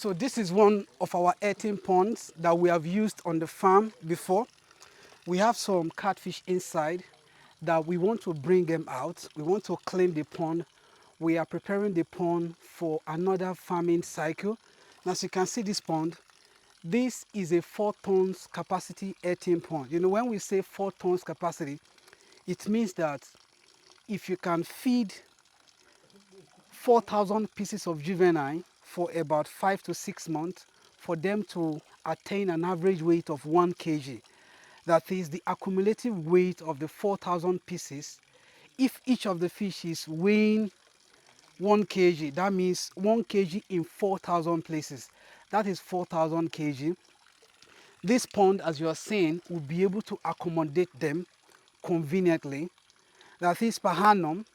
So this is one of our earthen ponds that we have used on the farm before. We have some catfish inside that we want to bring them out. We want to clean the pond. We are preparing the pond for another farming cycle. And as you can see this pond, this is a 4 tons capacity earthen pond. You know, when we say 4 tons capacity, it means that if you can feed 4,000 pieces of juvenile for about 5 to 6 months for them to attain an average weight of 1 kg. That is the accumulative weight of the 4,000 pieces. If each of the fish is weighing 1 kg, that means 1 kg in 4,000 places. That is 4,000 kg. This pond, as you are seeing, will be able to accommodate them conveniently. That is per annum.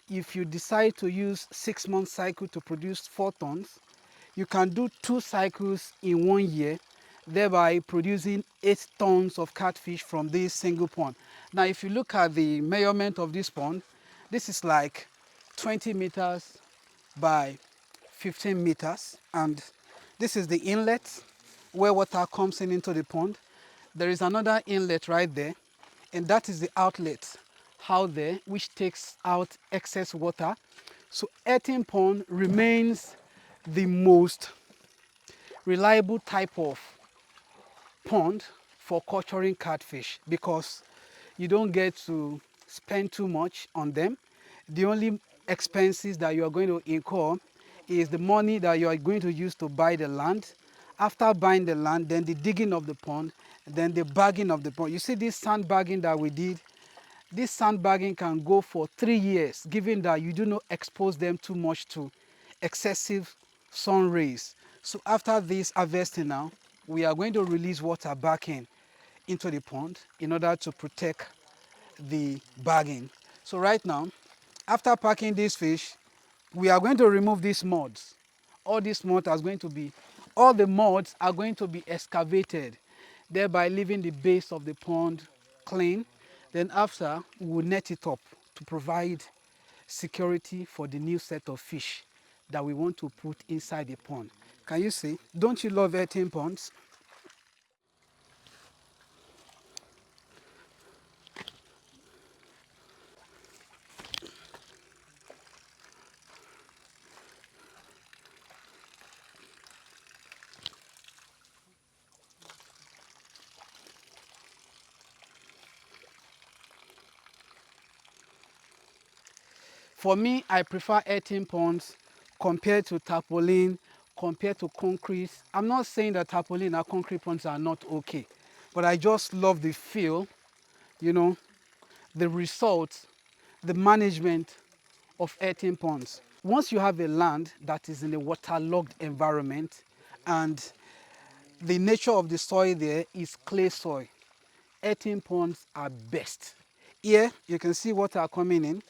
If you decide to use 6-month cycle to produce 4 tons, you can do 2 cycles in 1 year, thereby producing 8 tons of catfish from this single pond. Now, if you look at the measurement of this pond, this is like 20 meters by 15 meters, and this is the inlet where water comes in into the pond. There is another inlet right there, and that is the outlet out there, which takes out excess water. So earthen pond remains the most reliable type of pond for culturing catfish because you don't get to spend too much on them. The only expenses that you are going to incur is the money that you are going to use to buy the land. After buying the land, then the digging of the pond, then the bagging of the pond. You see this sandbagging that we did, this sandbagging can go for 3 years, given that you do not expose them too much to excessive sun rays. So after this harvesting now, we are going to release water back into the pond in order to protect the bagging. So right now, after packing this fish, we are going to remove these muds. All these mud are going to be, all the muds are going to be excavated, thereby leaving the base of the pond clean. Then after, we will net it up to provide security for the new set of fish that we want to put inside the pond. Can you see? Don't you love earthen ponds? For me, I prefer earthen ponds compared to tarpaulin, compared to concrete. I'm not saying that tarpaulin and concrete ponds are not okay, but I just love the feel, you know, the results, the management of earthen ponds. Once you have a land that is in a waterlogged environment and the nature of the soil there is clay soil, earthen ponds are best. Here, you can see water coming in,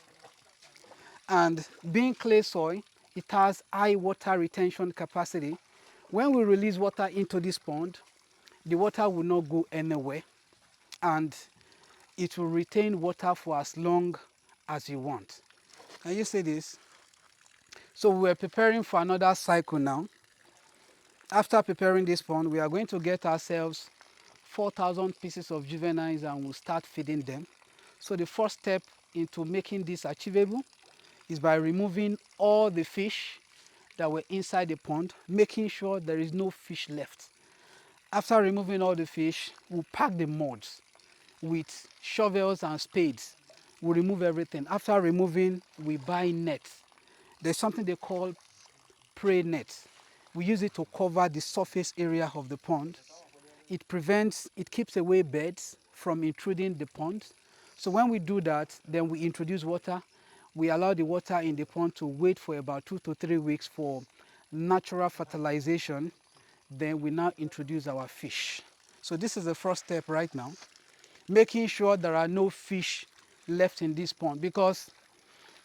and being clay soil, it has high water retention capacity. When we release water into this pond, the water will not go anywhere and it will retain water for as long as you want. Can you see this? So we're preparing for another cycle now. After preparing this pond, we are going to get ourselves 4,000 pieces of juveniles and we'll start feeding them. So the first step into making this achievable is by removing all the fish that were inside the pond, making sure there is no fish left. After removing all the fish, we'll pack the muds with shovels and spades. We'll remove everything. After removing, we buy nets. There's something they call prey nets. We use it to cover the surface area of the pond. It keeps away birds from intruding the pond. So when we do that, then we introduce water. We allow the water in the pond to wait for about 2 to 3 weeks for natural fertilization. Then we now introduce our fish. So this is the first step right now, making sure there are no fish left in this pond, because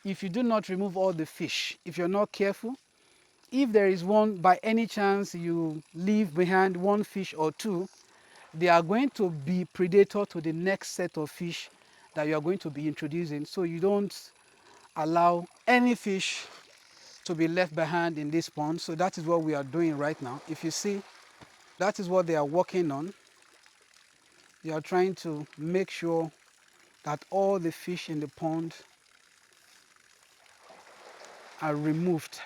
if you do not remove all the fish, if you're not careful, if there is one, by any chance you leave behind one fish or two, they are going to be predator to the next set of fish that you are going to be introducing. So you don't allow any fish to to be left behind in this pond. So that is what we are doing right now. If you see, that is what they are working on. They are trying to make sure that all the fish in the pond are removed.